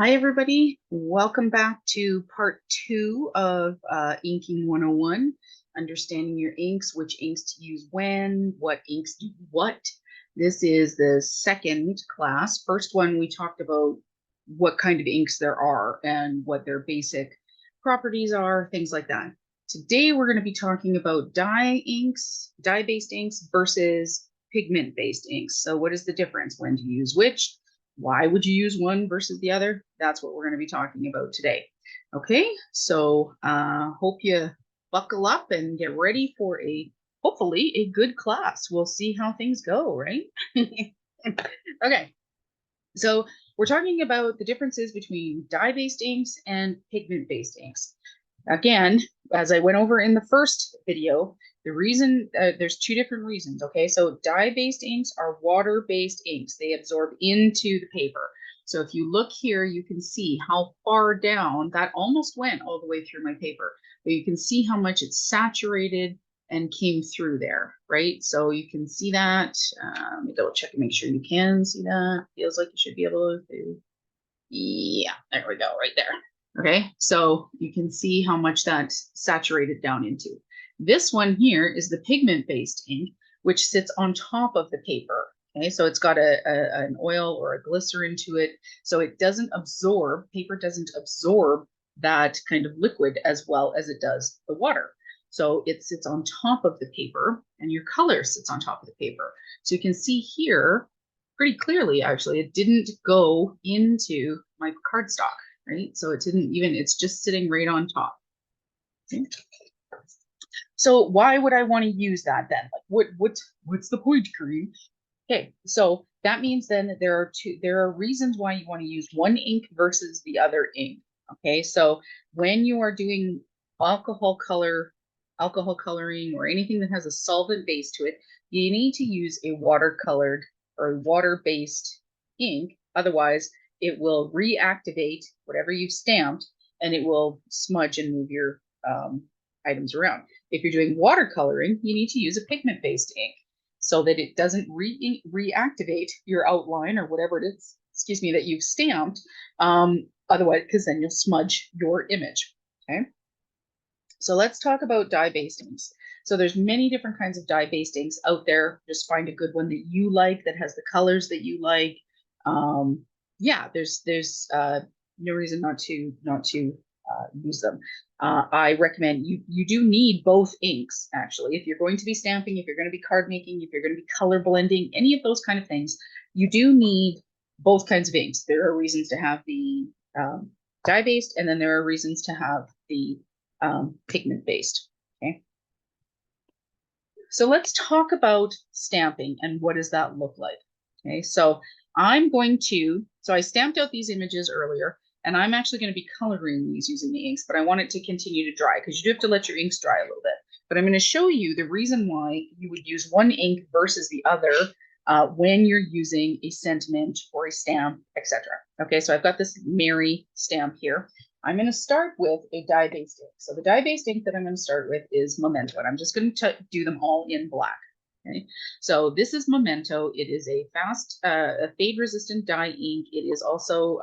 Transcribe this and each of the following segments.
Hi, everybody. Welcome back to part two of Inking 101, understanding your inks, which inks to use when, what inks do what. This is the second class. First one, we talked about what kind of inks there are and what their basic properties are, things like that. Today, we're going to be talking about dye-based inks versus pigment-based inks. So what is the difference? When to use which? Why would you use one versus the other? That's what we're going to be talking about today. Okay, so hope you buckle up and get ready for hopefully a good class. We'll see how things go, right? Okay, so we're talking about the differences between dye-based inks and pigment-based inks. Again, as I went over in the first video, the reason there's two different reasons. Okay, so dye-based inks are water-based inks. They absorb into the paper. So if you look here, you can see how far down that almost went all the way through my paper, but you can see how much it's saturated and came through there, right? So you can see that. Let me double check and make sure you can see that. Feels like you should be able to. Yeah, there we go, right there. Okay, so you can see how much that's saturated down into. This one here is the pigment-based ink, which sits on top of the paper. Okay, so it's got an oil or a glycerin to it, so it doesn't absorb, paper doesn't absorb that kind of liquid as well as it does the water. So it sits on top of the paper, and your color sits on top of the paper. So you can see here pretty clearly, actually, it didn't go into my cardstock, right? So it didn't even, it's just sitting right on top. Okay. So why would I want to use that then? Like what's the point, Kareem? Okay, so that means then that there are reasons why you want to use one ink versus the other ink. Okay, so when you are doing alcohol coloring or anything that has a solvent base to it, you need to use a watercolored or water-based ink. Otherwise, it will reactivate whatever you've stamped and it will smudge and move your items around. If you're doing watercoloring, you need to use a pigment-based ink so that it doesn't reactivate your outline or whatever it is, excuse me, that you've stamped. Otherwise, because then you'll smudge your image. Okay. So let's talk about dye-based inks. So there's many different kinds of dye-based inks out there. Just find a good one that you like that has the colors that you like. Yeah, there's no reason not to use them. I recommend you do need both inks actually. If you're going to be stamping, if you're going to be card making, if you're going to be color blending, any of those kind of things, you do need both kinds of inks. There are reasons to have the dye-based, and then there are reasons to have the pigment-based. Okay. So let's talk about stamping and what does that look like. Okay, so I stamped out these images earlier, and I'm actually going to be coloring these using the inks, but I want it to continue to dry because you do have to let your inks dry a little bit. But I'm going to show you the reason why you would use one ink versus the other when you're using a sentiment or a stamp, etc. Okay, so I've got this Mary stamp here. I'm going to start with a dye-based ink. So the dye-based ink that I'm going to start with is Memento, and I'm just going to do them all in black. Okay, so this is Memento. It is a fast, fade-resistant dye ink. It is also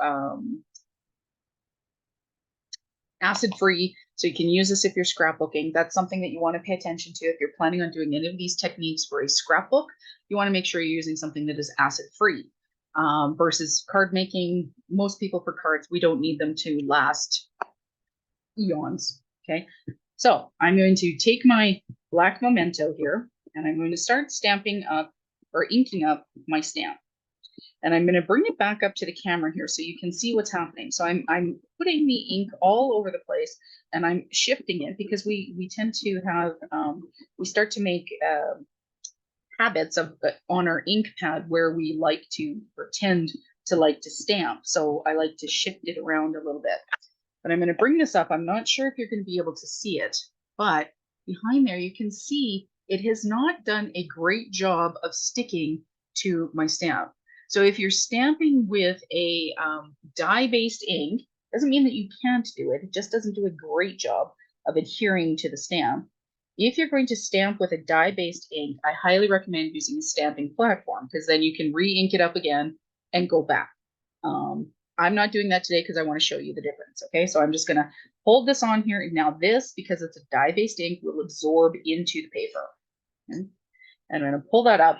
acid-free, so you can use this if you're scrapbooking. That's something that you want to pay attention to if you're planning on doing any of these techniques for a scrapbook. You want to make sure you're using something that is acid-free. Versus card making, most people for cards, we don't need them to last eons. Okay, so I'm going to take my black Memento here and I'm going to start stamping up or inking up my stamp. And I'm going to bring it back up to the camera here so you can see what's happening. So I'm putting the ink all over the place and I'm shifting it because we tend to have, we start to make habits of on our ink pad where we like to pretend to like to stamp. So I like to shift it around a little bit. But I'm going to bring this up. I'm not sure if you're going to be able to see it, but behind there you can see it has not done a great job of sticking to my stamp. So if you're stamping with a dye-based ink, doesn't mean that you can't do it. It just doesn't do a great job of adhering to the stamp. If you're going to stamp with a dye-based ink, I highly recommend using a stamping platform because then you can re-ink it up again and go back. I'm not doing that today because I want to show you the difference. Okay, so I'm just going to hold this on here. Now this, because it's a dye-based ink, will absorb into the paper. Okay? And I'm going to pull that up.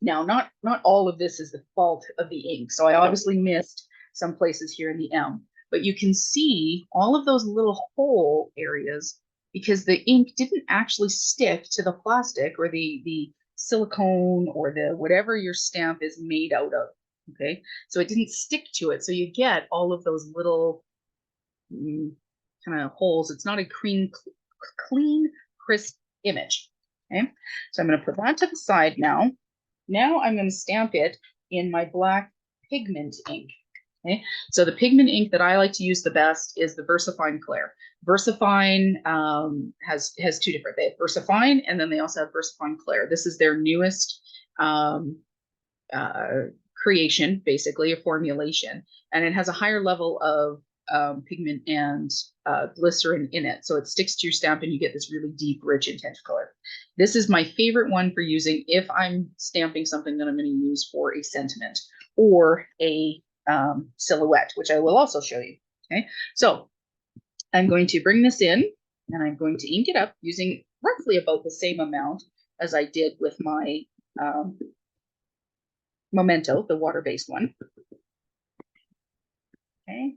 Now, not all of this is the fault of the ink. So I obviously missed some places here in the M, but you can see all of those little hole areas because the ink didn't actually stick to the plastic or the silicone or the whatever your stamp is made out of. Okay, so it didn't stick to it. So you get all of those little kind of holes. It's not a clean, crisp image. Okay, so I'm going to put that to the side now. Now I'm going to stamp it in my black pigment ink. Okay, so the pigment ink that I like to use the best is the VersaFine Clear. VersaFine has two different. They have VersaFine, and then they also have VersaFine Clear. This is their newest creation, basically a formulation, and it has a higher level of pigment and glycerin in it, so it sticks to your stamp and you get this really deep, rich, intense color. This is my favorite one for using if I'm stamping something that I'm going to use for a sentiment or a silhouette, which I will also show you. Okay, so I'm going to bring this in and I'm going to ink it up using roughly about the same amount as I did with my Memento, the water-based one. Okay,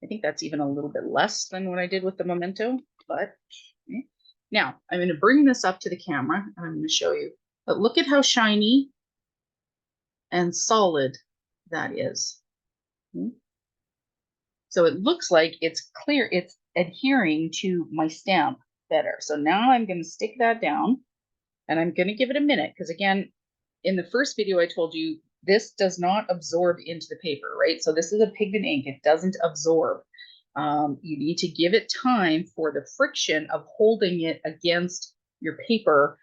I think that's even a little bit less than what I did with the Memento, but okay. Now I'm going to bring this up to the camera and I'm going to show you. But look at how shiny and solid that is. Okay. So it looks like it's clear, it's adhering to my stamp better. So now I'm going to stick that down and I'm going to give it a minute because again, in the first video I told you this does not absorb into the paper, right? So this is a pigment ink. It doesn't absorb. You need to give it time for the friction of holding it against your paper.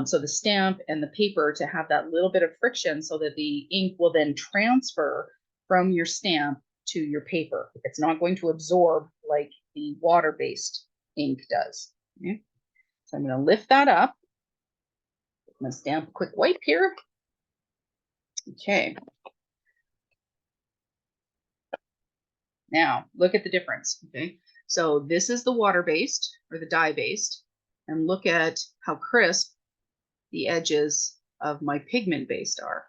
So the stamp and the paper to have that little bit of friction so that the ink will then transfer from your stamp to your paper. It's not going to absorb like the water-based ink does. Okay? So I'm going to lift that up. I'm going to stamp a quick wipe here. Okay. Now, look at the difference, okay? So this is the water-based or the dye-based, and look at how crisp the edges of my pigment-based are.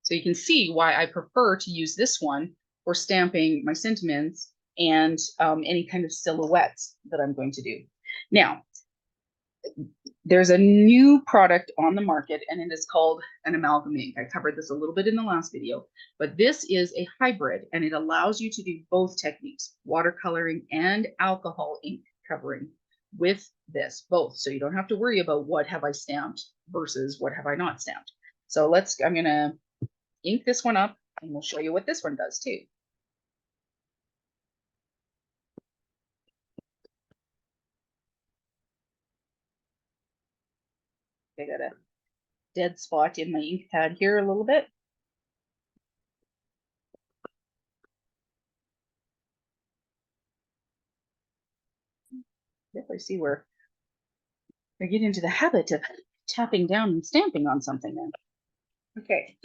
So you can see why I prefer to use this one for stamping my sentiments and any kind of silhouettes that I'm going to do. Now, there's a new product on the market and it is called an amalgam ink. I covered this a little bit in the last video, but this is a hybrid and it allows you to do both techniques, watercoloring and alcohol ink covering with this, both. So you don't have to worry about what have I stamped versus what have I not stamped. So I'm gonna ink this one up and we'll show you what this one does too. I got a dead spot in my ink pad here a little bit. Definitely see where I get into the habit of tapping down and stamping on something then. Okay.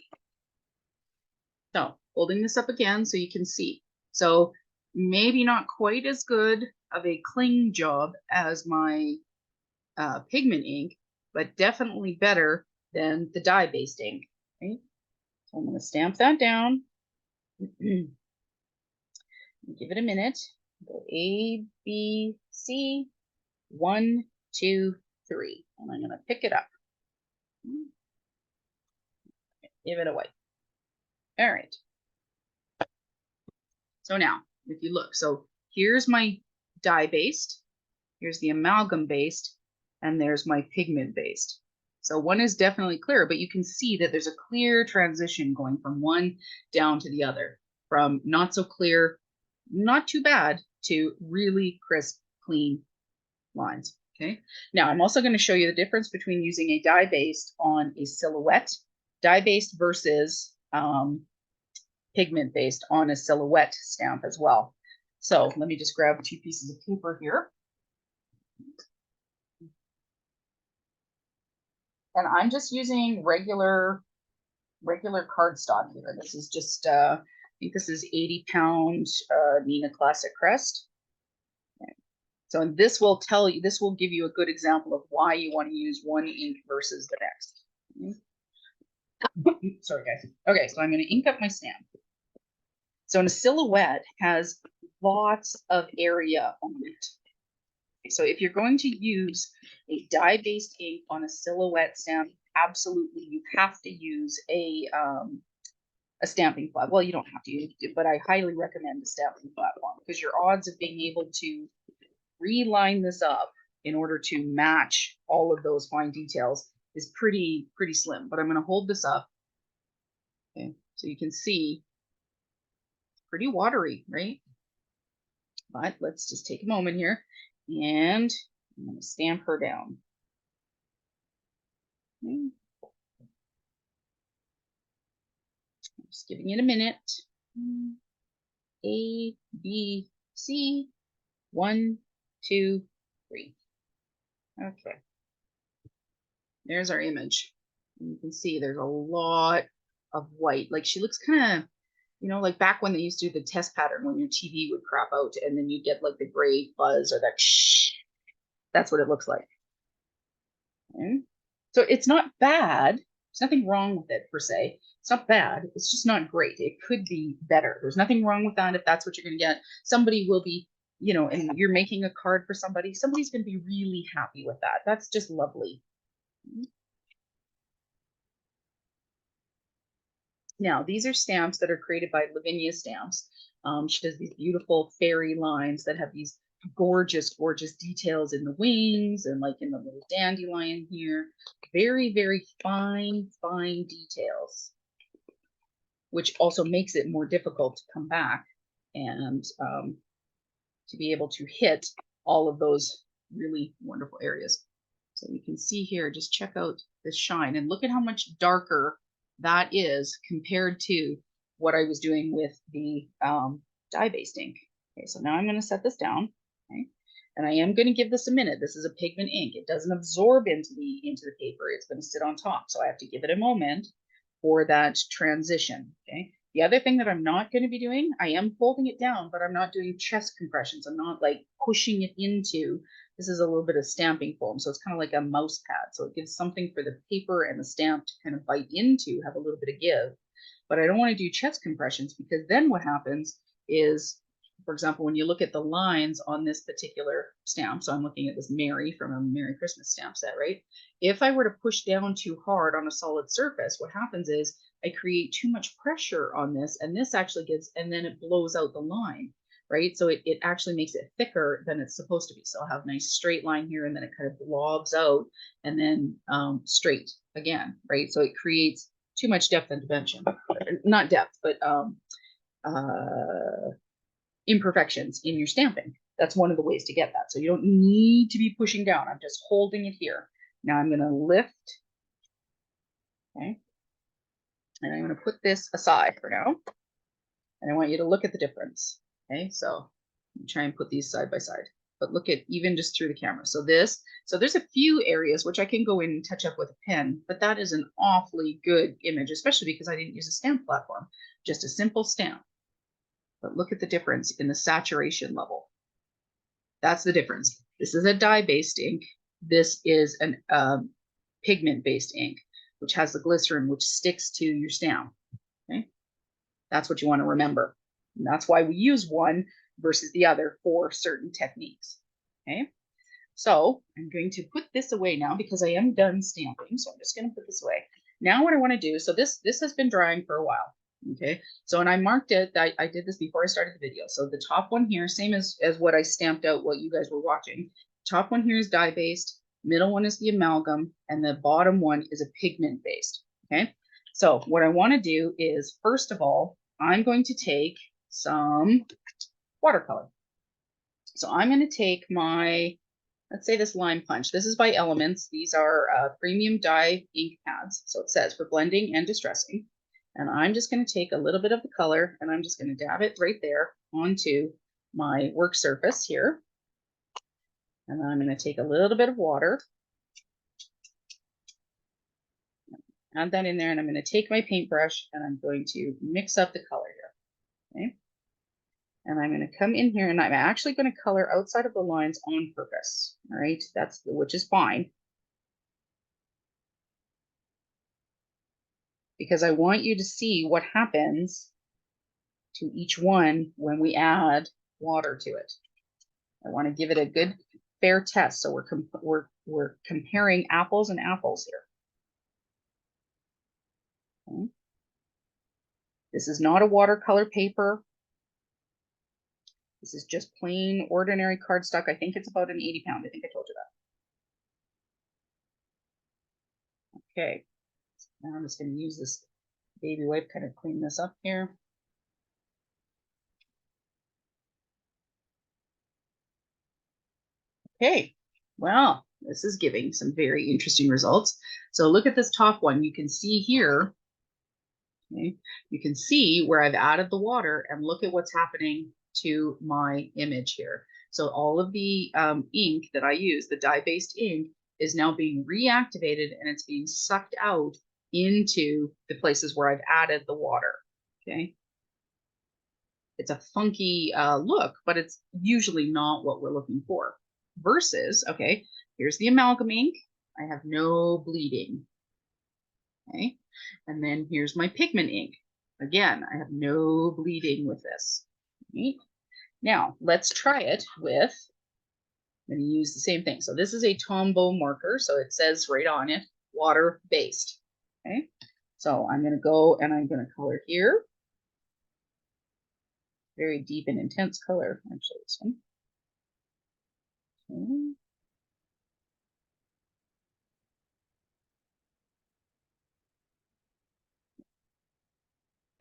So holding this up again so you can see. So maybe not quite as good of a cling job as my pigment ink, but definitely better than the dye-based ink. Okay. So I'm going to stamp that down. Give it a minute. Go A, B, C, 1, 2, 3. And I'm going to pick it up. Give it away. All right. So now, if you look, so here's my dye-based, here's the amalgam-based, and there's my pigment-based. So one is definitely clearer, but you can see that there's a clear transition going from one down to the other, from not so clear, not too bad, to really crisp, clean lines. Okay. Now I'm also going to show you the difference between using a dye-based on a silhouette, dye-based versus pigment-based on a silhouette stamp as well. So let me just grab 2 pieces of paper here. And I'm just using regular cardstock here. This is just think this is 80-pound Nina Classic Crest. Okay. So this will tell you, this will give you a good example of why you want to use one ink versus the next. Okay. Sorry, guys. Okay, so I'm going to ink up my stamp. So a silhouette has lots of area on it. So if you're going to use a dye-based ink on a silhouette stamp, absolutely you have to use a stamping platform. Well, you don't have to, but I highly recommend the stamping platform because your odds of being able to reline this up in order to match all of those fine details is pretty slim. But I'm going to hold this up. Okay, so you can see it's pretty watery, right? But let's just take a moment here and I'm going to stamp her down. Okay. Just giving it a minute. A, B, C, 1, 2, 3. Okay. There's our image. And you can see there's a lot of white. Like she looks kind of, you know, like back when they used to do the test pattern when your TV would crap out and then you get like the gray fuzz or that shh. That's what it looks like. Okay. So it's not bad. There's nothing wrong with it per se. It's not bad. It's just not great. It could be better. There's nothing wrong with that if that's what you're going to get. Somebody will be, you know, and you're making a card for somebody. Somebody's going to be really happy with that. That's just lovely. Now, these are stamps that are created by Lavinia Stamps. She does these beautiful fairy lines that have these gorgeous, gorgeous details in the wings and like in the little dandelion here. Very, very fine, fine details, which also makes it more difficult to come back and to be able to hit all of those really wonderful areas. So you can see here, just check out the shine and look at how much darker that is compared to what I was doing with the dye-based ink. Okay, so now I'm going to set this down. Okay, and I am going to give this a minute. This is a pigment ink. It doesn't absorb into the paper. It's going to sit on top. So I have to give it a moment for that transition. Okay. The other thing that I'm not going to be doing, I am folding it down, but I'm not doing chest compressions. I'm not like pushing it into. This is a little bit of stamping foam, so it's kind of like a mouse pad. So it gives something for the paper and the stamp to kind of bite into, have a little bit of give. But I don't want to do chest compressions because then what happens is, for example, when you look at the lines on this particular stamp, so I'm looking at this Mary from a Merry Christmas stamp set, right? If I were to push down too hard on a solid surface, what happens is I create too much pressure on this, and this actually gets, and then it blows out the line, right? So it actually makes it thicker than it's supposed to be. So I'll have a nice straight line here, and then it kind of blobs out, and then straight again, right? So it creates too much depth and dimension, not depth, but imperfections in your stamping. That's one of the ways to get that. So you don't need to be pushing down. I'm just holding it here. Now I'm going to lift. Okay. And I'm going to put this aside for now. And I want you to look at the difference. Okay. So try and put these side by side, but look at even just through the camera. So there's a few areas which I can go in and touch up with a pen, but that is an awfully good image, especially because I didn't use a stamp platform, just a simple stamp. But look at the difference in the saturation level. That's the difference. This is a dye-based ink. This is an pigment-based ink, which has the glycerin, which sticks to your stamp. Okay, that's what you want to remember. And that's why we use one versus the other for certain techniques. Okay, so I'm going to put this away now because I am done stamping. So I'm just going to put this away. Now what I want to do, so this has been drying for a while. Okay, so and I marked it, I did this before I started the video. So the top one here, same as what I stamped out what you guys were watching. Top one here is dye based, middle one is the amalgam, and the bottom one is a pigment based. Okay, so what I want to do is, first of all, I'm going to take some watercolor. So I'm going to take my, let's say this Lime Punch. This is by Elements. These are premium dye ink pads. So it says for blending and distressing. And I'm just going to take a little bit of the color and I'm just going to dab it right there onto my work surface here. And then I'm going to take a little bit of water, add that in there, and I'm going to take my paintbrush and I'm going to mix up the color here. Okay. And I'm going to come in here and I'm actually going to color outside of the lines on purpose. All right, which is fine. Because I want you to see what happens to each one when we add water to it. I want to give it a good fair test. So we're comparing apples and apples here. Okay. This is not a watercolor paper. This is just plain ordinary cardstock. I think it's about an 80 pound. I think I told you that. Okay. Now I'm just going to use this baby wipe, kind of clean this up here. Okay. Well, this is giving some very interesting results. So look at this top one. You can see here, okay, you can see where I've added the water and look at what's happening to my image here. So all of the ink that I use, the dye-based ink, is now being reactivated and it's being sucked out into the places where I've added the water. Okay. It's a funky look, but it's usually not what we're looking for. Versus, okay, here's the amalgam ink. I have no bleeding. Okay. And then here's my pigment ink. Again, I have no bleeding with this. Okay. Now, let's try it with, I'm going to use the same thing. So this is a Tombow marker. So it says right on it, water-based. Okay. So I'm going to go and I'm going to color here. Very deep and intense color, actually, this one.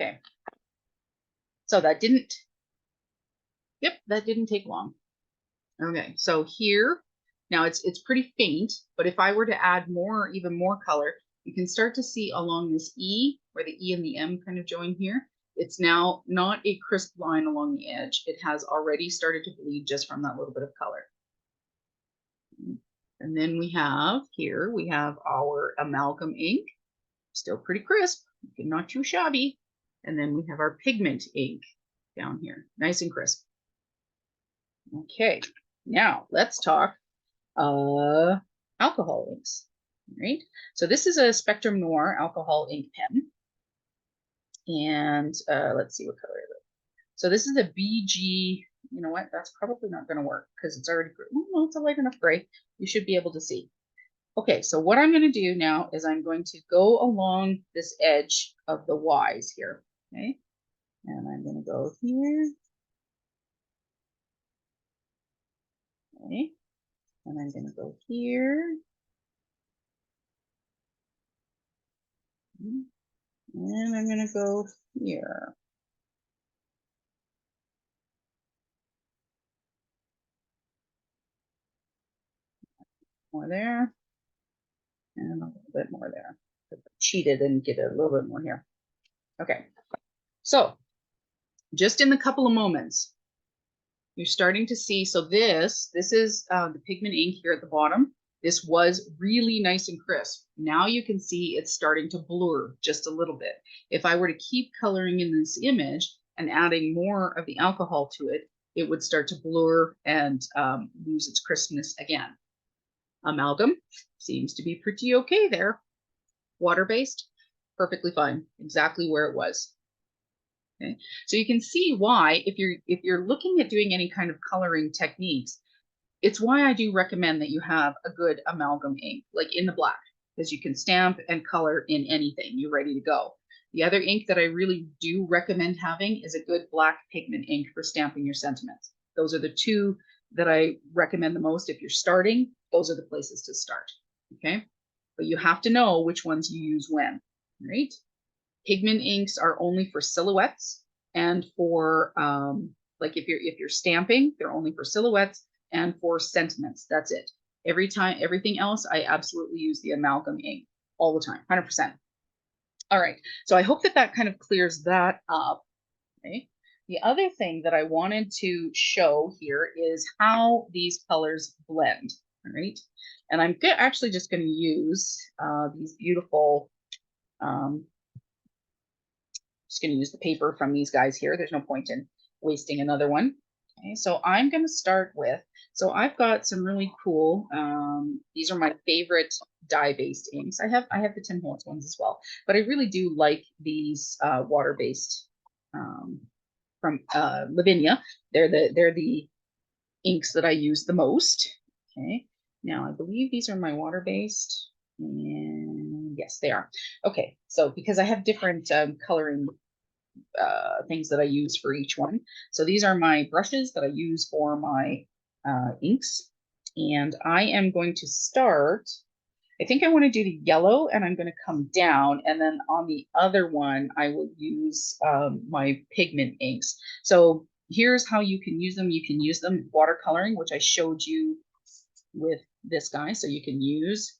Okay. So that didn't take long. Okay, so here, now it's pretty faint, but if I were to add more, even more color, you can start to see along this E, where the E and the M kind of join here, it's now not a crisp line along the edge. It has already started to bleed just from that little bit of color. And then we have here, we have our amalgam ink, still pretty crisp, not too shabby. And then we have our pigment ink down here, nice and crisp. Okay, now let's talk alcohol inks, right? So this is a Spectrum Noir alcohol ink pen. And let's see what color it is. So this is a BG, you know what, that's probably not gonna work because it's already, well, it's a light enough gray. You should be able to see. Okay, so what I'm gonna do now is I'm going to go along this edge of the Ys here, okay? And I'm gonna go here. Okay, and I'm gonna go here. And I'm gonna go here. More there. And a little bit more there. Cheated and get a little bit more here. Okay. So just in the couple of moments, you're starting to see, so this is the pigment ink here at the bottom. This was really nice and crisp. Now you can see it's starting to blur just a little bit. If I were to keep coloring in this image and adding more of the alcohol to it, it would start to blur and lose its crispness again. Amalgam seems to be pretty okay there. Water-based, perfectly fine, exactly where it was. Okay, so you can see why, if you're looking at doing any kind of coloring techniques, it's why I do recommend that you have a good amalgam ink, like in the black, because you can stamp and color in anything. You're ready to go. The other ink that I really do recommend having is a good black pigment ink for stamping your sentiments. Those are the two that I recommend the most. If you're starting, those are the places to start. Okay, but you have to know which ones you use when, right? Pigment inks are only for silhouettes and for like if you're stamping, they're only for silhouettes and for sentiments. That's it. Everything else, I absolutely use the amalgam ink all the time, 100%. All right, so I hope that that kind of clears that up. Okay. The other thing that I wanted to show here is how these colors blend. All right, and I'm actually just going to use these beautiful just going to use the paper from these guys here. There's no point in wasting another one. Okay, so I'm going to start with, so I've got some really cool, these are my favorite dye-based inks. I have the Tim Holtz ones as well, but I really do like these water-based from Lavinia. They're the inks that I use the most. Okay, now I believe these are my water-based, and yes, they are. Okay, so because I have different coloring things that I use for each one. So these are my brushes that I use for my inks. And I am going to start, I think I want to do the yellow and I'm going to come down. And then on the other one, I will use my pigment inks. So here's how you can use them. You can use them watercoloring, which I showed you with this guy. So you can use,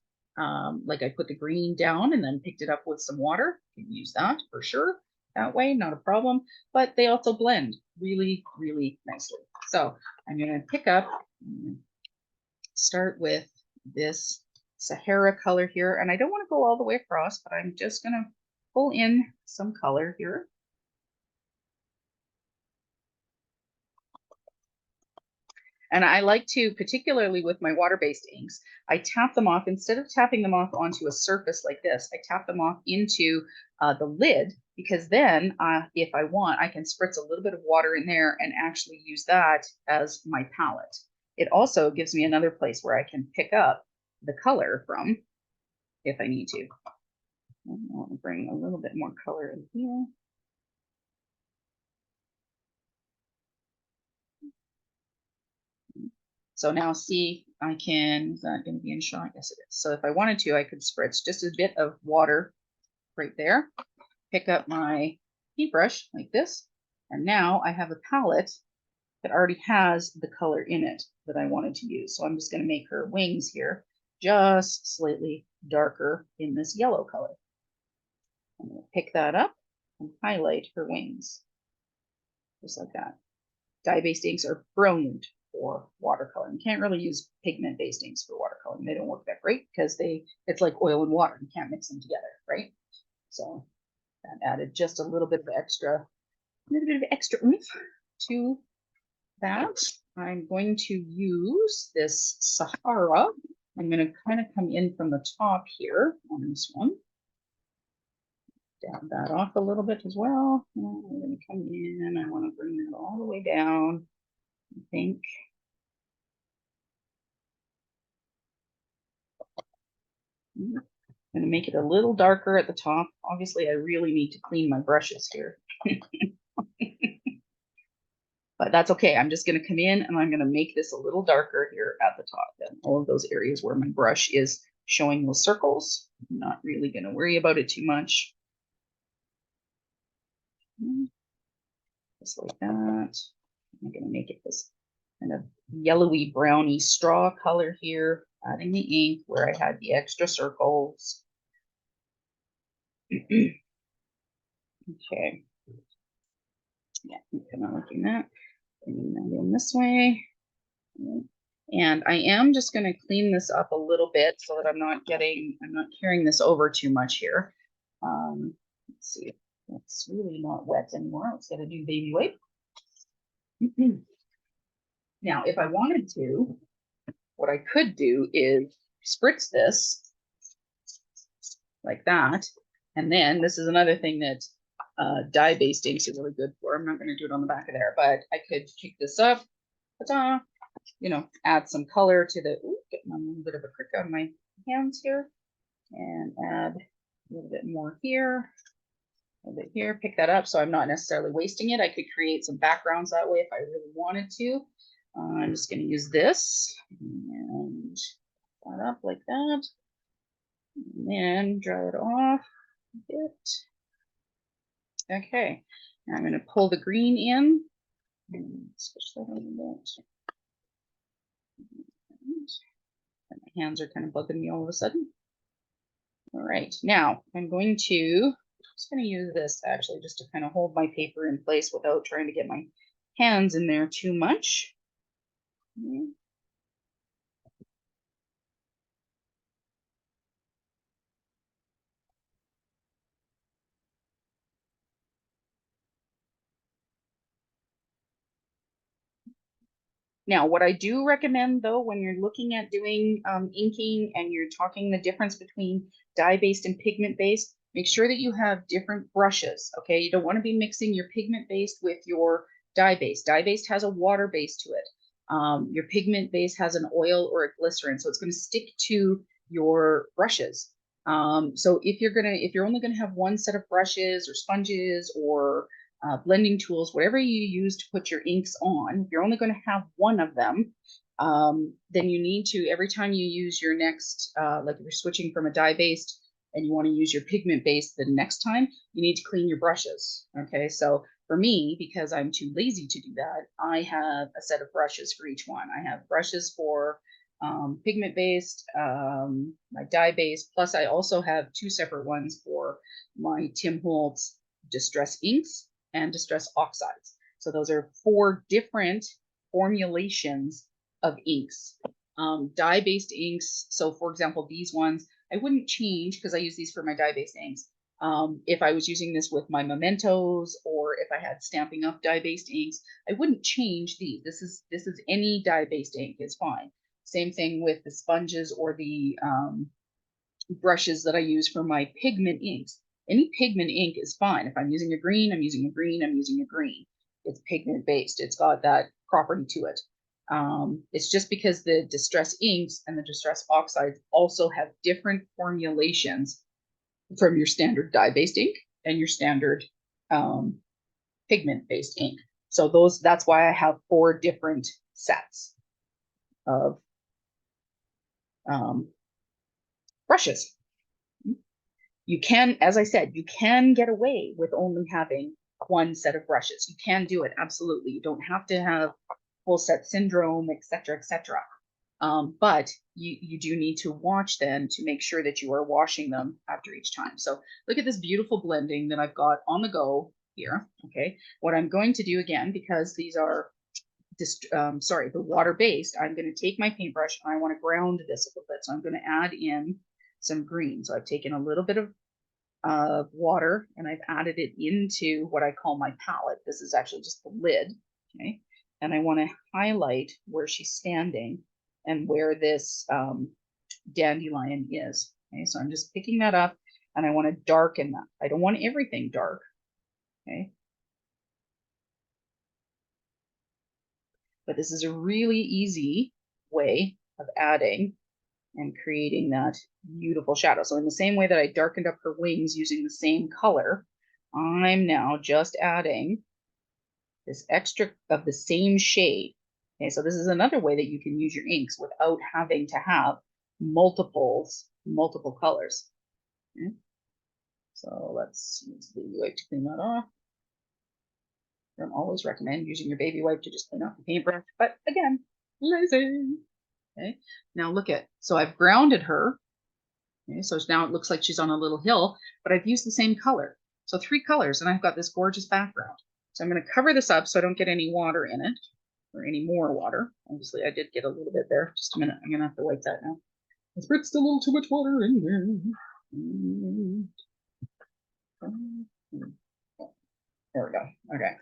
like I put the green down and then picked it up with some water. You can use that for sure. That way, not a problem, but they also blend really, really nicely. So I'm going to pick up, start with this Sahara color here, and I don't want to go all the way across, but I'm just going to pull in some color here. And I like to, particularly with my water-based inks, I tap them off, instead of tapping them off onto a surface like this, I tap them off into the lid, because then if I want, I can spritz a little bit of water in there and actually use that as my palette. It also gives me another place where I can pick up the color from if I need to. I want to bring a little bit more color in here. So now see, I can, is that going to be in shot? Yes, it is. So if I wanted to, I could spritz just a bit of water right there, pick up my paintbrush like this, and now I have a palette that already has the color in it that I wanted to use. So I'm just going to make her wings here just slightly darker in this yellow color. I'm going to pick that up and highlight her wings, just like that. Dye-based inks are brilliant for watercoloring. You can't really use pigment-based inks for watercoloring. They don't work that great because it's like oil and water. You can't mix them together, right? So that added just a little bit of extra oomph to that. I'm going to use this Sahara. I'm going to kind of come in from the top here on this one. Dab that off a little bit as well. I'm going to come in. I want to bring that all the way down. I think. I'm going to make it a little darker at the top. Obviously, I really need to clean my brushes here. But that's okay. I'm just going to come in and I'm going to make this a little darker here at the top. And all of those areas where my brush is showing those circles. I'm not really going to worry about it too much. Just like that. I'm going to make it this kind of yellowy browny straw color here, adding the ink where I had the extra circles. Okay. Yeah, I'm kind of liking that. Bringing that in this way. And I am just going to clean this up a little bit so that I'm not carrying this over too much here. Let's see. It's really not wet anymore. Let's get a new baby wipe. Now, if I wanted to, what I could do is spritz this like that. And then this is another thing that dye-based inks are really good for. I'm not going to do it on the back of there, but I could pick this up, you know, add some color to the, getting a little bit of a crick on my hands here, and add a little bit more here, a little bit here, pick that up. So I'm not necessarily wasting it. I could create some backgrounds that way if I really wanted to. I'm just going to use this and that up like that, and then dry it off a bit. Okay, now I'm going to pull the green in and switch that a little bit. And my hands are kind of bugging me all of a sudden. All right, now I'm just going to use this actually just to kind of hold my paper in place without trying to get my hands in there too much. Now, what I do recommend though, when you're looking at doing inking and you're talking the difference between dye-based and pigment-based, make sure that you have different brushes, okay? You don't want to be mixing your pigment-based with your dye-based. Dye-based has a water base to it. Your pigment-based has an oil or a glycerin, so it's going to stick to your brushes. So if you're only gonna have one set of brushes or sponges or blending tools, whatever you use to put your inks on, if you're only going to have one of them, then you need to, every time you use your next, like if you're switching from a dye based and you want to use your pigment based the next time, you need to clean your brushes. Okay, so for me, because I'm too lazy to do that, I have a set of brushes for each one. I have brushes for pigment based, my dye based, plus I also have two separate ones for my Tim Holtz distress inks and distress oxides. So those are 4 different formulations of inks. Dye-based inks, so for example, these ones, I wouldn't change because I use these for my dye-based inks. If I was using this with my mementos or if I had Stampin' Up dye-based inks, I wouldn't change these. This is any dye-based ink is fine. Same thing with the sponges or the brushes that I use for my pigment inks. Any pigment ink is fine. If I'm using a green, I'm using a green, I'm using a green. It's pigment based. It's got that property to it. It's just because the distress inks and the distress oxides also have different formulations from your standard dye-based ink and your standard pigment-based ink. So that's why I have 4 different sets of brushes. You can, as I said, you can get away with only having one set of brushes. You can do it, absolutely. You don't have to have full set syndrome, etc., etc. But you do need to watch them to make sure that you are washing them after each time. So look at this beautiful blending that I've got on the go here. Okay, what I'm going to do again, because these are the water based, I'm going to take my paintbrush and I want to ground this a little bit. So I'm going to add in some green. So I've taken a little bit of water and I've added it into what I call my palette. This is actually just the lid. Okay, and I want to highlight where she's standing and where this dandelion is. Okay, so I'm just picking that up and I want to darken that. I don't want everything dark. Okay, but this is a really easy way of adding and creating that beautiful shadow. So in the same way that I darkened up her wings using the same color, I'm now just adding this extra of the same shade. Okay, so this is another way that you can use your inks without having to have multiple colors. Okay. So let's use the wipe to clean that off. I don't always recommend using your baby wipe to just clean off the paintbrush, but again, lazy. Okay, now look at, so I've grounded her. Okay, so now it looks like she's on a little hill, but I've used the same color. So 3 colors, and I've got this gorgeous background. So I'm going to cover this up so I don't get any water in it, or any more water. Obviously, I did get a little bit there. Just a minute, I'm going to have to wipe that now. I spritzed a little too much water in there. There we go. Okay.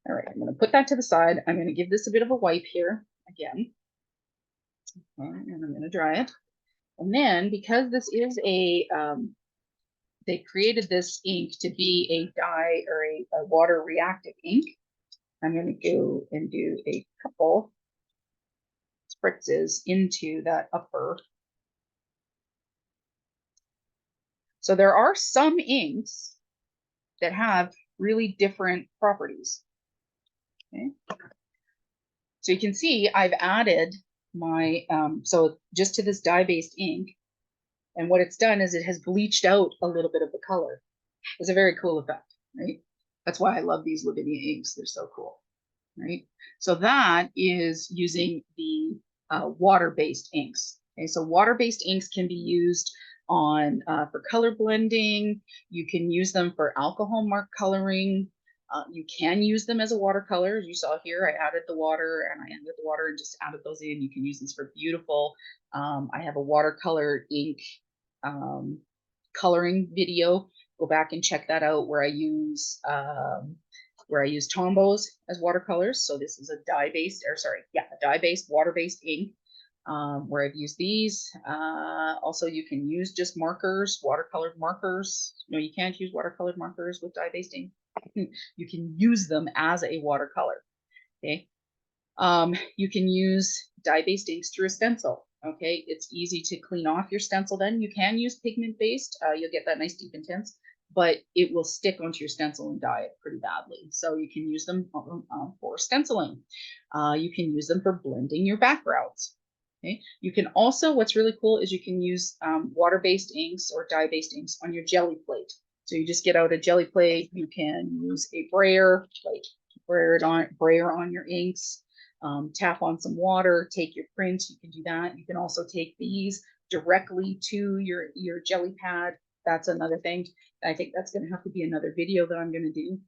All right, I'm going to put that to the side. I'm going to give this a bit of a wipe here again. And I'm going to dry it. And then, because this is a, they created this ink to be a dye or a water reactive ink, I'm going to go and do a couple spritzes into that upper. So there are some inks that have really different properties. Okay. So you can see I've added my, so just to this dye-based ink, and what it's done is it has bleached out a little bit of the color. It's a very cool effect, right? That's why I love these Lavinia inks. They're so cool, right? So that is using the water-based inks. Okay, so water-based inks can be used on for color blending. You can use them for alcohol mark coloring. You can use them as a watercolor. As you saw here, I added the water and I added the water and just added those in. You can use these for beautiful. I have a watercolor ink coloring video. Go back and check that out where I use where I use Tombows as watercolors. So this is a dye-based, or sorry, yeah, a dye-based, water-based ink, where I've used these. Also, you can use just markers, watercolored markers. No, you can't use watercolored markers with dye-based ink. You can use them as a watercolor, okay? You can use dye-based inks through a stencil. Okay, it's easy to clean off your stencil. Then you can use pigment-based. You'll get that nice deep intense, but it will stick onto your stencil and dye it pretty badly. So you can use them for stenciling. You can use them for blending your backgrounds. Okay, you can also, what's really cool is you can use water-based inks or dye-based inks on your jelly plate. So you just get out a jelly plate. You can use a brayer, like brayer on your inks. Tap on some water, take your prints. You can do that. You can also take these directly to your jelly pad. That's another thing. I think that's going to have to be another video that I'm going to do,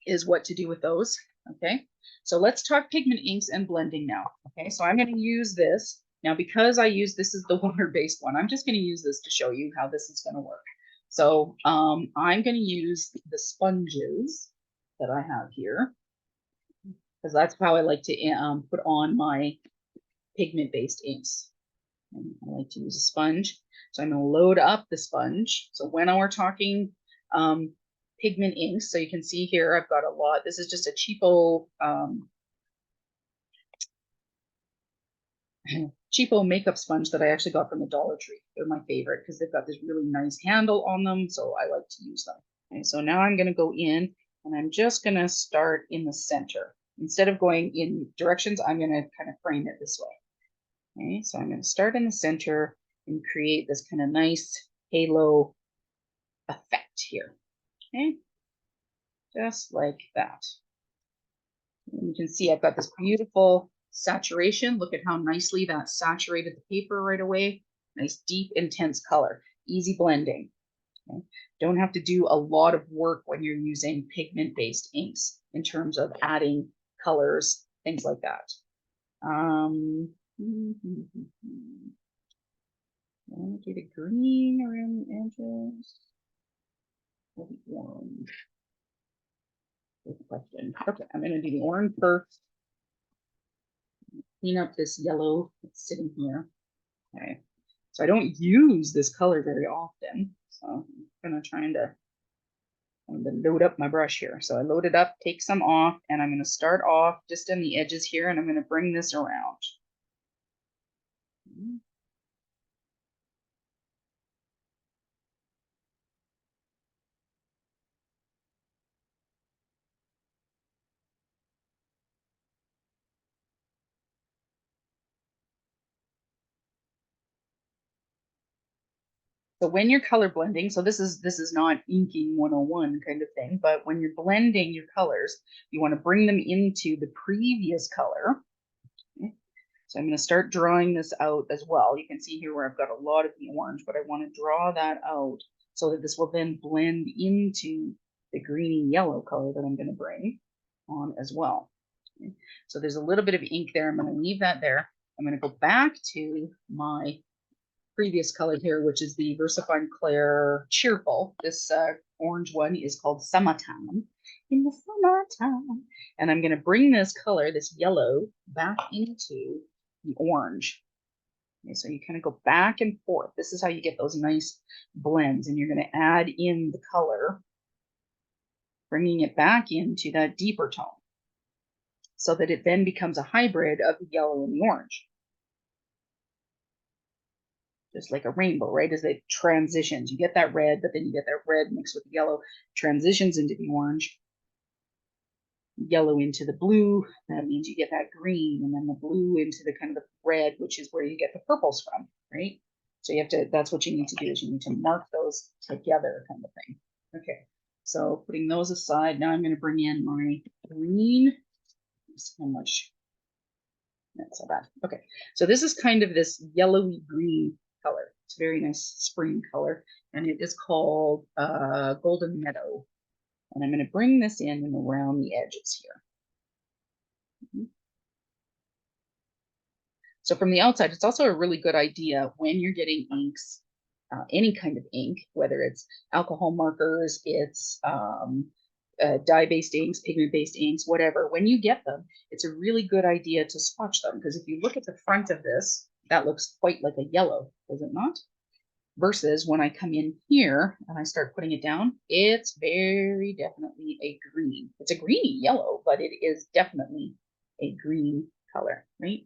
is what to do with those. Okay, so let's talk pigment inks and blending now. Okay, so I'm going to use this now because this is the water-based one. I'm just going to use this to show you how this is going to work. So I'm going to use the sponges that I have here, because that's how I like to put on my pigment-based inks. And I like to use a sponge. So I'm going to load up the sponge. So when we're talking pigment inks, so you can see here I've got a lot. This is just a cheapo cheapo makeup sponge that I actually got from the Dollar Tree. They're my favorite because they've got this really nice handle on them, so I like to use them. Okay, so now I'm going to go in and I'm just going to start in the center. Instead of going in directions, I'm going to kind of frame it this way. Okay, so I'm going to start in the center and create this kind of nice halo effect here. Okay, just like that. And you can see I've got this beautiful saturation. Look at how nicely that saturated the paper right away. Nice, deep, intense color. Easy blending. Okay. Don't have to do a lot of work when you're using pigment-based inks in terms of adding colors, things like that. I want to do the green around the edges. Or the orange. Good question. Okay, I'm going to do the orange first. Clean up this yellow that's sitting here. Okay, so I don't use this color very often, so I'm going to try to load up my brush here. So I load it up, take some off, and I'm going to start off just in the edges here, and I'm going to bring this around. So when you're color blending, so this is not inking 101 kind of thing, but when you're blending your colors, you want to bring them into the previous color. Okay. So I'm going to start drawing this out as well. You can see here where I've got a lot of the orange, but I want to draw that out so that this will then blend into the greeny yellow color that I'm going to bring on as well. Okay. So there's a little bit of ink there. I'm going to leave that there. I'm going to go back to my previous color here, which is the VersaFine Clair Cheerful. This orange one is called Summertime. In the summertime. And I'm going to bring this color, this yellow, back into the orange. Okay, so you kind of go back and forth. This is how you get those nice blends. And you're going to add in the color, bringing it back into that deeper tone, so that it then becomes a hybrid of the yellow and the orange. Just like a rainbow, right? As it transitions, you get that red, but then you get that red mixed with the yellow, transitions into the orange, yellow into the blue. That means you get that green, and then the blue into the kind of the red, which is where you get the purples from, right? So you have to, that's what you need to do, is you need to mark those together kind of thing. Okay, so putting those aside, now I'm going to bring in my green. How much? That's so bad. Okay, so this is kind of this yellowy green color. It's a very nice spring color, and it is called Golden Meadow. And I'm going to bring this in and around the edges here. So from the outside, it's also a really good idea when you're getting inks, any kind of ink, whether it's alcohol markers, it's dye-based inks, pigment-based inks, whatever, when you get them, it's a really good idea to swatch them, because if you look at the front of this, that looks quite like a yellow, does it not? Versus when I come in here and I start putting it down, it's very definitely a green. It's a greeny yellow, but it is definitely a green color, right?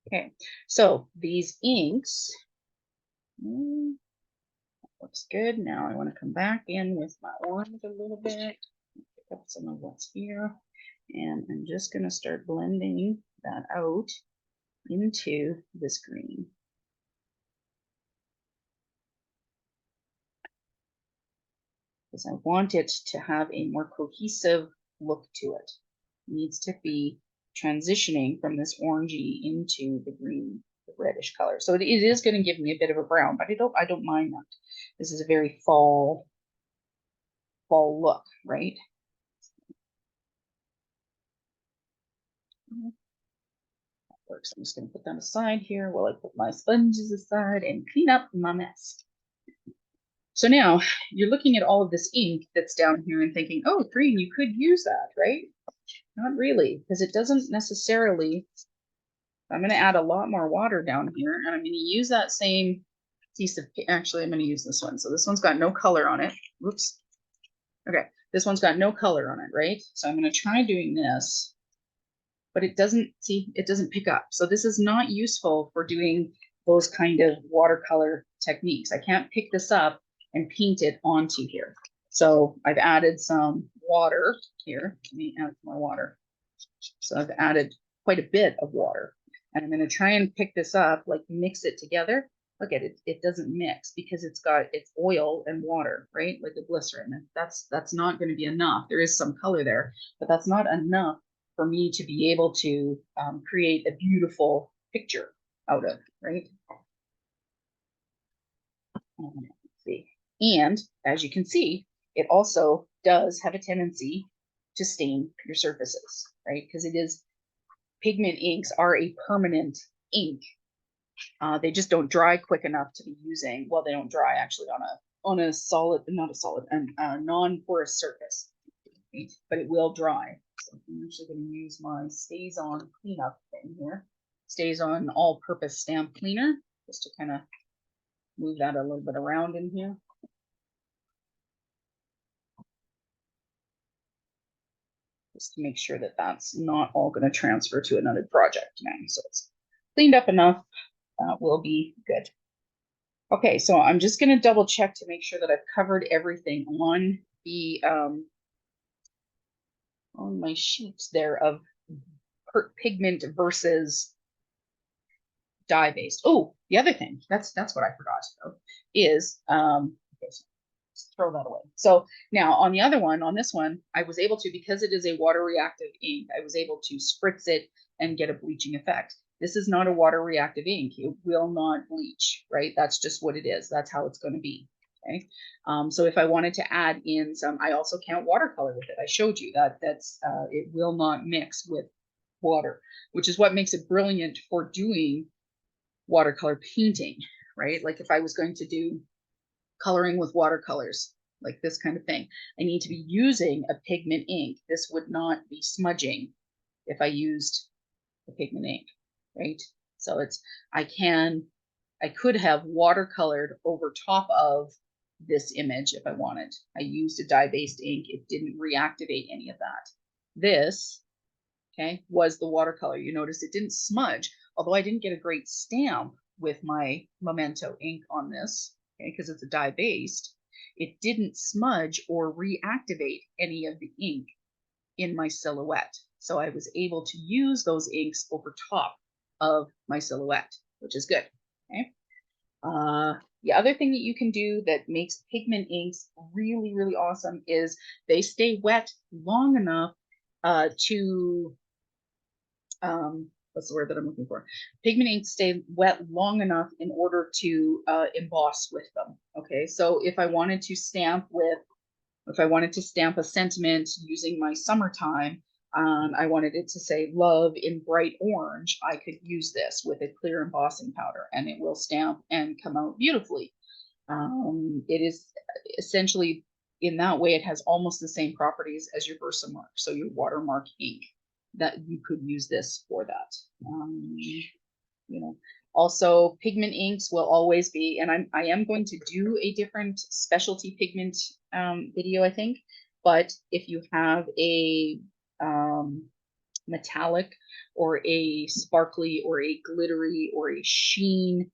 Okay, so these inks, looks good. Now I want to come back in with my orange a little bit, pick up some of what's here, and I'm just going to start blending that out into this green. Because I want it to have a more cohesive look to it. It needs to be transitioning from this orangey into the green, the reddish color. So it is going to give me a bit of a brown, but I don't mind that. This is a very fall look, right? That works. I'm just going to put them aside here while I put my sponges aside and clean up my mess. So now you're looking at all of this ink that's down here and thinking, oh, green, you could use that, right? Not really, because it doesn't necessarily. I'm going to add a lot more water down here, and I'm going to use that same piece of, actually, I'm going to use this one. So this one's got no color on it. Whoops. Okay, this one's got no color on it, right? So I'm going to try doing this, but it doesn't, see, it doesn't pick up. So this is not useful for doing those kind of watercolor techniques. I can't pick this up and paint it onto here. So I've added some water here. Let me add more water. So I've added quite a bit of water. And I'm going to try and pick this up, like mix it together. Look at it, it doesn't mix because it's oil and water, right? Like a glycerin. And that's not going to be enough. There is some color there, but that's not enough for me to be able to create a beautiful picture out of, right? Let's see. And as you can see, it also does have a tendency to stain your surfaces, right? Because pigment inks are a permanent ink. They just don't dry quick enough to be using. Well, they don't dry actually on a solid, not a solid, a non-porous surface, right? But it will dry. So I'm actually going to use my Stays On cleanup thing here. Stays On all-purpose stamp cleaner, just to kind of move that a little bit around in here. Just to make sure that that's not all going to transfer to another project now. So it's cleaned up enough. That will be good. Okay, so I'm just going to double check to make sure that I've covered everything on the on my sheets there of pigment versus dye based. Oh, the other thing, that's what I forgot about, is okay, so let's throw that away. So now on the other one, on this one, I was able to, because it is a water reactive ink, I was able to spritz it and get a bleaching effect. This is not a water reactive ink. It will not bleach, right? That's just what it is. That's how it's going to be. Okay. So if I wanted to add in some, I also can't watercolor with it. I showed you that it will not mix with water, which is what makes it brilliant for doing watercolor painting, right? Like if I was going to do coloring with watercolors, like this kind of thing, I need to be using a pigment ink. This would not be smudging if I used a pigment ink, right? So I could have watercolored over top of this image if I wanted. I used a dye-based ink. It didn't reactivate any of that. This, okay, was the watercolor. You notice it didn't smudge, although I didn't get a great stamp with my Memento ink on this, okay, because it's a dye-based. It didn't smudge or reactivate any of the ink in my silhouette. So I was able to use those inks over top of my silhouette, which is good. Okay. The other thing that you can do that makes pigment inks really, really awesome is they stay wet long enough to, what's the word that I'm looking for? Pigment inks stay wet long enough in order to emboss with them. Okay, so if I wanted to stamp with If I wanted to stamp a sentiment using my summertime, I wanted it to say love in bright orange, I could use this with a clear embossing powder and it will stamp and come out beautifully. It is essentially, in that way, it has almost the same properties as your Versamark, so your watermark ink, that you could use this for that. You know, also pigment inks will always be, and I am going to do a different specialty pigment video, I think, but if you have a metallic or a sparkly or a glittery or a sheen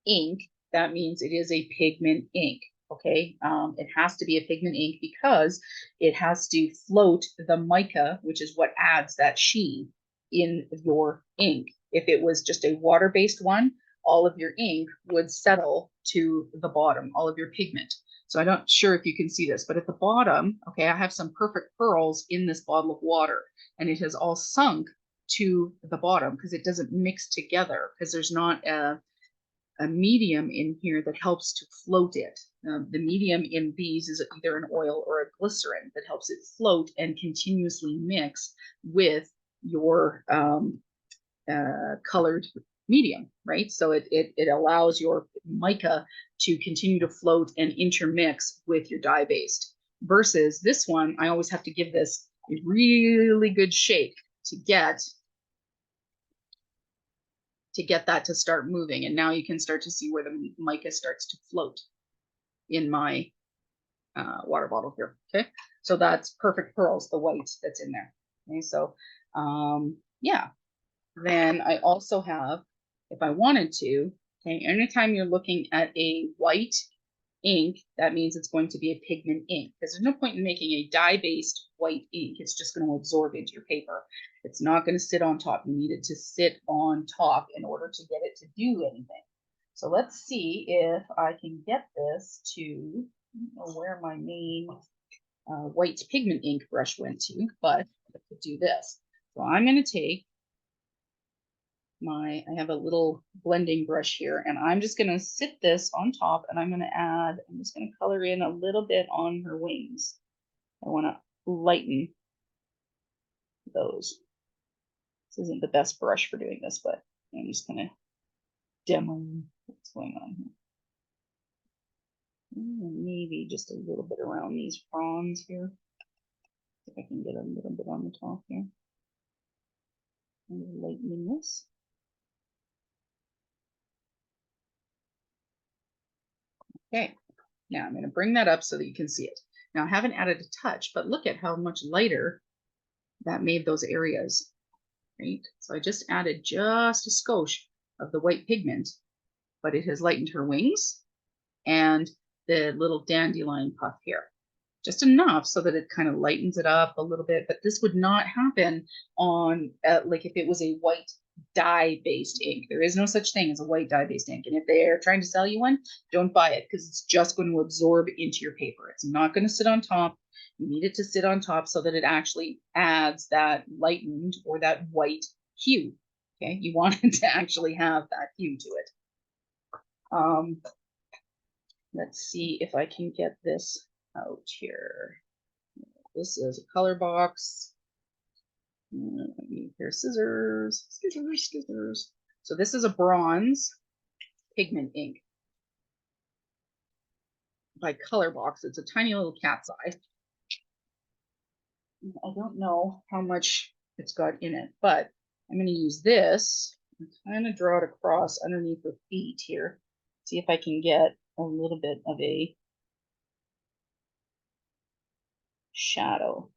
ink, that means it is a pigment ink. Okay, it has to be a pigment ink because it has to float the mica, which is what adds that sheen in your ink. If it was just a water-based one, all of your ink would settle to the bottom, all of your pigment. So I'm not sure if you can see this, but at the bottom, okay, I have some perfect pearls in this bottle of water, and it has all sunk to the bottom because it doesn't mix together, because there's not a medium in here that helps to float it. The medium in these is either an oil or a glycerin that helps it float and continuously mix with your colored medium, right? So it allows your mica to continue to float and intermix with your dye-based. Versus this one, I always have to give this a really good shake to get that to start moving. And now you can start to see where the mica starts to float in my water bottle here. Okay, so that's Perfect Pearls, the white that's in there. Okay, so yeah, then I also have, if I wanted to, okay, anytime you're looking at a white ink, that means it's going to be a pigment ink, because there's no point in making a dye-based white ink. It's just going to absorb into your paper. It's not going to sit on top. You need it to sit on top in order to get it to do anything. So let's see if I can get this to, I don't know where my main white pigment ink brush went to, but I could do this. So I'm going to take I have a little blending brush here, and I'm just going to sit this on top, and I'm just going to color in a little bit on her wings. I want to lighten those. This isn't the best brush for doing this, but I'm just going to demo what's going on here. Maybe just a little bit around these fronds here. See if I can get a little bit on the top here. And lightening this. Okay, now I'm going to bring that up so that you can see it. Now I haven't added a touch, but look at how much lighter that made those areas, right? So I just added just a skosh of the white pigment, but it has lightened her wings and the little dandelion puff here. Just enough so that it kind of lightens it up a little bit, but this would not happen on, like if it was a white dye-based ink. There is no such thing as a white dye-based ink. And if they're trying to sell you one, don't buy it, because it's just going to absorb into your paper. It's not going to sit on top. You need it to sit on top so that it actually adds that lightened or that white hue. Okay, you want it to actually have that hue to it. Let's see if I can get this out here. This is a color box. Let me pair scissors. So this is a bronze pigment ink by Color Box. It's a tiny little cat's eye. I don't know how much it's got in it, but I'm going to use this and kind of draw it across underneath her feet here. See if I can get a little bit of a shadow.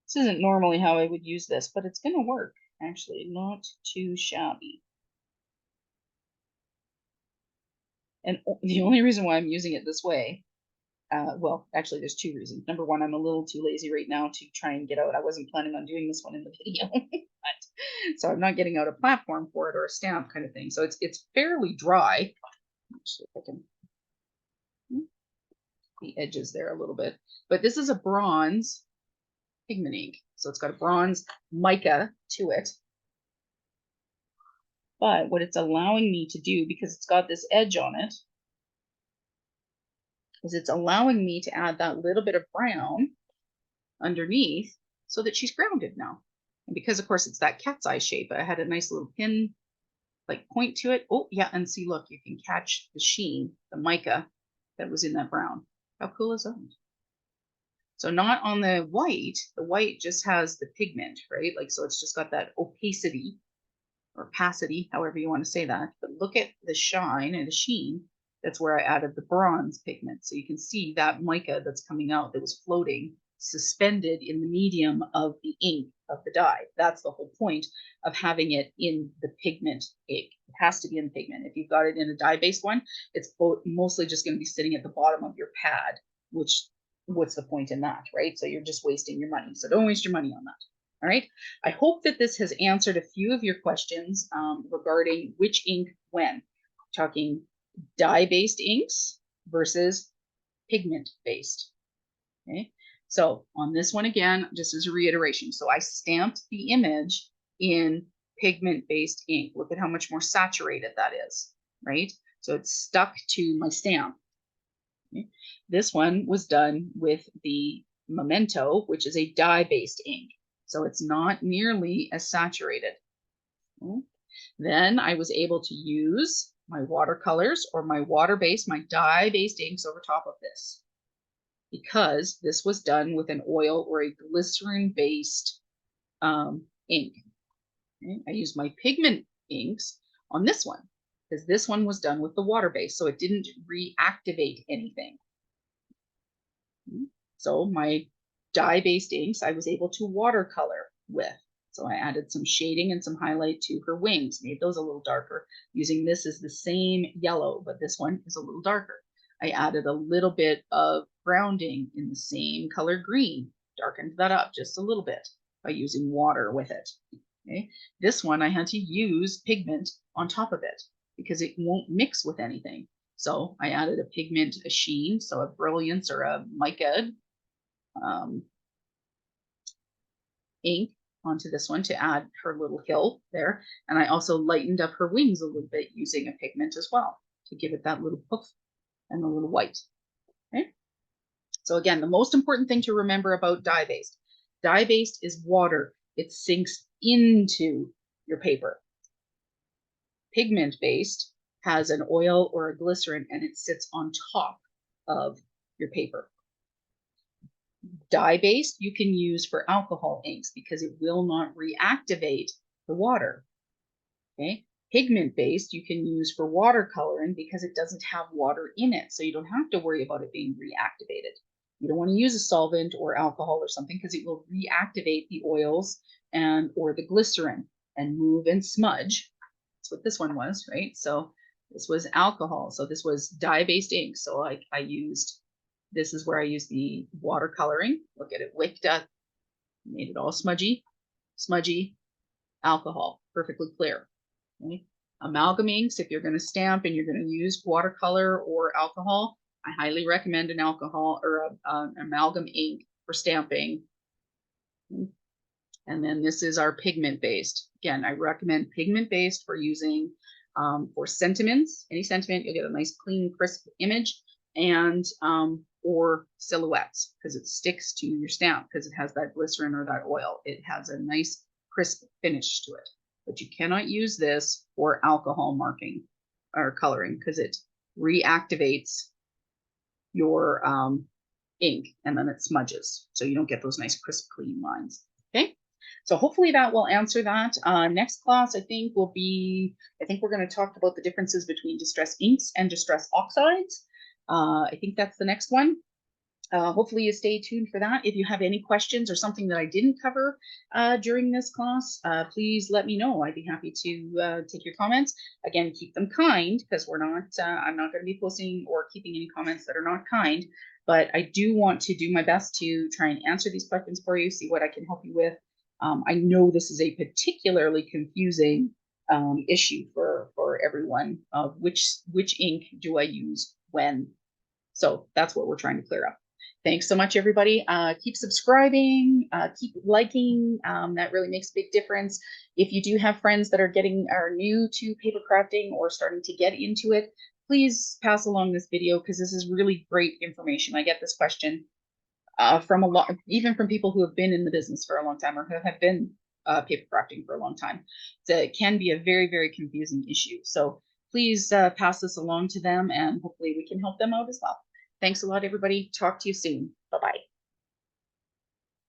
This isn't normally how I would use this, but it's going to work, actually, not too shabby. And the only reason why I'm using it this way, well, actually, there's two reasons. Number one, I'm a little too lazy right now to try and get out. I wasn't planning on doing this one in the video, but, so I'm not getting out a platform for it or a stamp kind of thing. So it's fairly dry. Let's see if I can the edges there a little bit. But this is a bronze pigment ink, so it's got a bronze mica to it. But what it's allowing me to do, because it's got this edge on it, is it's allowing me to add that little bit of brown underneath so that she's grounded now. And because of course it's that cat's eye shape, I had a nice little pin like point to it. Oh yeah, and see, look, you can catch the sheen, the mica that was in that brown. How cool is that? So not on the white just has the pigment, right? Like, so it's just got that opacity or opacity, however you want to say that. But look at the shine and the sheen. That's where I added the bronze pigment. So you can see that mica that's coming out that was floating, suspended in the medium of the ink of the dye. That's the whole point of having it in the pigment ink. It has to be in the pigment. If you've got it in a dye-based one, it's mostly just going to be sitting at the bottom of your pad, which what's the point in that, right? So you're just wasting your money. So don't waste your money on that. All right. I hope that this has answered a few of your questions regarding which ink when. Talking dye-based inks versus pigment-based. Okay. So on this one again, just as a reiteration, so I stamped the image in pigment-based ink. Look at how much more saturated that is, right? So it's stuck to my stamp. Okay. This one was done with the Memento, which is a dye-based ink. So it's not nearly as saturated. Okay. Then I was able to use my watercolors or my water-based, my dye-based inks over top of this, because this was done with an oil or a glycerin-based ink. Okay. I used my pigment inks on this one because this one was done with the water-based, so it didn't reactivate anything. So my dye-based inks, I was able to watercolor with. So I added some shading and some highlight to her wings, made those a little darker. Using this as the same yellow, but this one is a little darker. I added a little bit of grounding in the same color green, darkened that up just a little bit by using water with it. Okay. This one I had to use pigment on top of it because it won't mix with anything. So I added a pigment, a sheen, so a brilliance or a mica ink onto this one to add her little hill there. And I also lightened up her wings a little bit using a pigment as well to give it that little poof and a little white. Okay. So again, the most important thing to remember about dye-based. Dye-based is water. It sinks into your paper. Pigment-based has an oil or a glycerin and it sits on top of your paper. Dye-based you can use for alcohol inks because it will not reactivate the water. Okay. Pigment-based you can use for watercoloring because it doesn't have water in it, so you don't have to worry about it being reactivated. You don't want to use a solvent or alcohol or something because it will reactivate the oils and or the glycerin and move and smudge. That's what this one was, right? So this was alcohol. So this was dye-based ink. So I used, this is where I used the watercoloring. Look at it, wicked up, made it all smudgy, alcohol, perfectly clear. Okay. Amalgam inks, if you're going to stamp and you're going to use watercolor or alcohol, I highly recommend an alcohol or an amalgam ink for stamping. And then this is our pigment-based. Again, I recommend pigment-based for using for sentiments. Any sentiment, you'll get a nice, clean, crisp image, and or silhouettes because it sticks to your stamp because it has that glycerin or that oil. It has a nice, crisp finish to it. But you cannot use this for alcohol marking or coloring because it reactivates your ink and then it smudges. So you don't get those nice, crisp, clean lines. Okay. So hopefully that will answer that. Next class, I think we're going to talk about the differences between distress inks and distress oxides. I think that's the next one. Hopefully you stay tuned for that. If you have any questions or something that I didn't cover during this class, please let me know. I'd be happy to take your comments. Again, keep them kind because I'm not going to be posting or keeping any comments that are not kind, but I do want to do my best to try and answer these questions for you, see what I can help you with. I know this is a particularly confusing issue for everyone of which ink do I use when. So that's what we're trying to clear up. Thanks so much, everybody. Keep subscribing, keep liking. That really makes a big difference. If you do have friends that are new to paper crafting or starting to get into it, please pass along this video because this is really great information. I get this question from a lot, even from people who have been in the business for a long time or who have been paper crafting for a long time. So it can be a very, very confusing issue. So please pass this along to them, and hopefully we can help them out as well. Thanks a lot, everybody. Talk to you soon. Bye-bye.